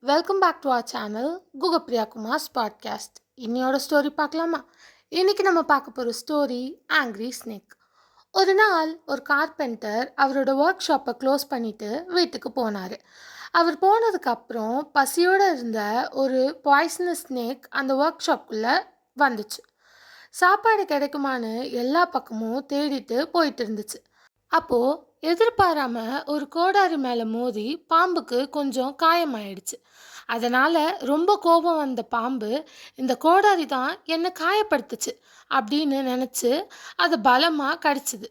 Welcome back to our channel Guhapriya Kumar's podcast. இன்னையோட story பார்க்கலாமா? இன்னைக்கு நம்ம பார்க்க போகிற ஸ்டோரி ஆங்க்ரி ஸ்னேக். ஒரு நாள் ஒரு கார்பெண்டர் அவரோட ஒர்க் ஷாப்பை க்ளோஸ் பண்ணிட்டு வீட்டுக்கு போனார். அவர் போனதுக்கப்புறம் பசியோடு இருந்த ஒரு பாய்சனஸ் ஸ்னேக் அந்த ஒர்க் ஷாப்புக்குள்ளே வந்துச்சு. சாப்பாடு கிடைக்குமான்னு எல்லா பக்கமும் தேடிட்டு போயிட்டு இருந்துச்சு. அப்போது எதிர்பாராம ஒரு கோடாரி மேலே மோதி பாம்புக்கு கொஞ்சம் காயமாயிடுச்சு. அதனால் ரொம்ப கோபம் வந்த பாம்பு, இந்த கோடாரி தான் என்னை காயப்படுத்துச்சு அப்படின்னு நினச்சி அதை பலமாக கடிச்சுது.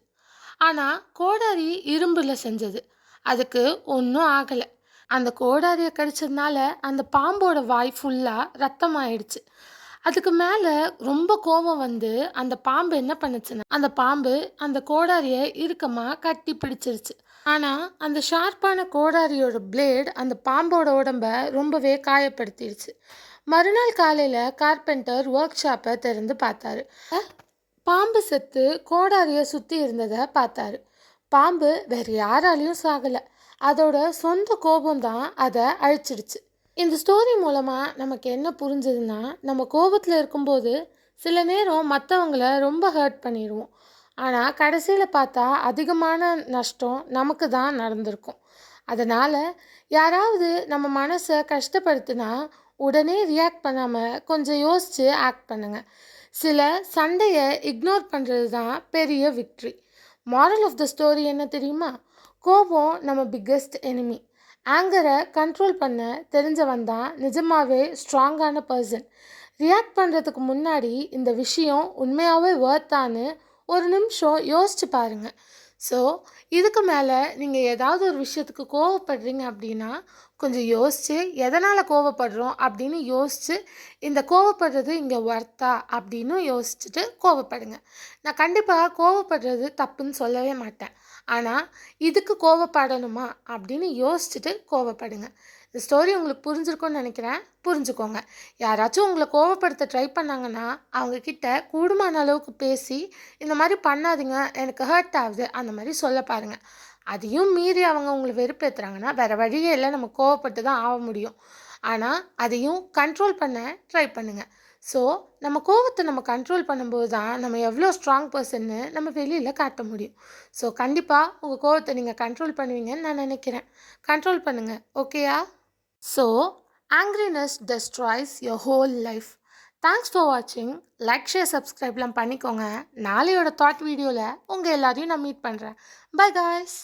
ஆனால் கோடாரி இரும்பில் செஞ்சது, அதுக்கு ஒன்றும் ஆகலை. அந்த கோடாரியை கடிச்சதுனால அந்த பாம்போட வாய் ஃபுல்லாக ரத்தமாயிடுச்சு. அதுக்கு மேலே ரொம்ப கோபம் வந்து அந்த பாம்பு என்ன பண்ணுச்சுன்னா, அந்த பாம்பு அந்த கோடாரியை இறுக்கமாக கட்டி பிடிச்சிருச்சு. ஆனால் அந்த ஷார்ப்பான கோடாரியோட பிளேட் அந்த பாம்போட உடம்ப ரொம்பவே காயப்படுத்திடுச்சு. மறுநாள் காலையில் கார்பெண்டர் ஒர்க் ஷாப்பை திறந்து பார்த்தாரு. பாம்பு செத்து கோடாரியை சுற்றி இருந்ததை பார்த்தாரு. பாம்பு வேறு யாராலையும் சாகலை, அதோட சொந்த கோபம்தான் அதை அழிச்சிடுச்சு. இந்த ஸ்டோரி மூலமாக நமக்கு என்ன புரிஞ்சதுன்னா, நம்ம கோபத்தில் இருக்கும்போது சில நேரம் மற்றவங்கள ரொம்ப ஹர்ட் பண்ணிடுவோம். ஆனால் கடைசியில் பார்த்தா அதிகமான நஷ்டம் நமக்கு தான் நடந்திருக்கும். அதனால் யாராவது நம்ம மனசை கஷ்டப்படுத்தினா உடனே ரியாக்ட் பண்ணாமல் கொஞ்சம் யோசித்து ஆக்ட் பண்ணுங்கள். சில சண்டையை இக்னோர் பண்ணுறது தான் பெரிய victory. Moral of the story என்ன தெரியுமா? கோபம் நம்ம பிக்கெஸ்ட் எனிமி. ஆங்கரை கண்ட்ரோல் பண்ண தெரிஞ்சவன் தான் நிஜமாகவே ஸ்ட்ராங்கான பர்சன். ரியாக்ட் பண்ணுறதுக்கு முன்னாடி இந்த விஷயம் உண்மையாகவே ஒர்த்தான்னு ஒரு நிமிஷம் யோசிச்சு பாருங்கள். ஸோ இதுக்கு மேலே நீங்கள் ஏதாவது ஒரு விஷயத்துக்கு கோவப்படுறீங்க அப்படின்னா கொஞ்சம் யோசித்து எதனால் கோவப்படுறோம் அப்படின்னு யோசித்து, இந்த கோவப்படுறது இங்கே ஒர்த்தா அப்படின்னு யோசிச்சுட்டு கோவப்படுங்க. நான் கண்டிப்பாக கோவப்படுறது தப்புன்னு சொல்லவே மாட்டேன். ஆனால் இதுக்கு கோவப்படணுமா அப்படின்னு யோசிச்சுட்டு கோவப்படுங்க. இந்த ஸ்டோரி உங்களுக்கு புரிஞ்சிருக்கும்னு நினைக்கிறேன். புரிஞ்சுக்கோங்க. யாராச்சும் உங்களை கோவப்படுத்த ட்ரை பண்ணாங்கன்னா அவங்கக்கிட்ட கூடுமான அளவுக்கு பேசி, இந்த மாதிரி பண்ணாதீங்க, எனக்கு ஹர்ட் ஆகுது, அந்த மாதிரி சொல்ல பாருங்கள். அதையும் மீறி அவங்க உங்களை வெறுப்பேற்றுறாங்கன்னா வேறு வழியே இல்லை, நம்ம கோவப்பட்டு தான் ஆக முடியும். ஆனால் அதையும் கண்ட்ரோல் பண்ண ட்ரை பண்ணுங்கள். ஸோ நம்ம கோவத்தை நம்ம கண்ட்ரோல் பண்ணும்போது தான் நம்ம எவ்வளோ ஸ்ட்ராங் பர்சன்னு நம்ம வெளியில் காட்ட முடியும். ஸோ கண்டிப்பாக உங்கள் கோவத்தை நீங்கள் கண்ட்ரோல் பண்ணுவீங்கன்னு நான் நினைக்கிறேன். கண்ட்ரோல் பண்ணுங்கள், ஓகேயா? So angriness destroys your whole life. Thanks for வாட்சிங். லைக், ஷேர், சப்ஸ்கிரைப்லாம் பண்ணிக்கோங்க. நாளையோட தாட் வீடியோவில் உங்கள் எல்லாரையும் நான் மீட் பண்ணுறேன். Bye guys.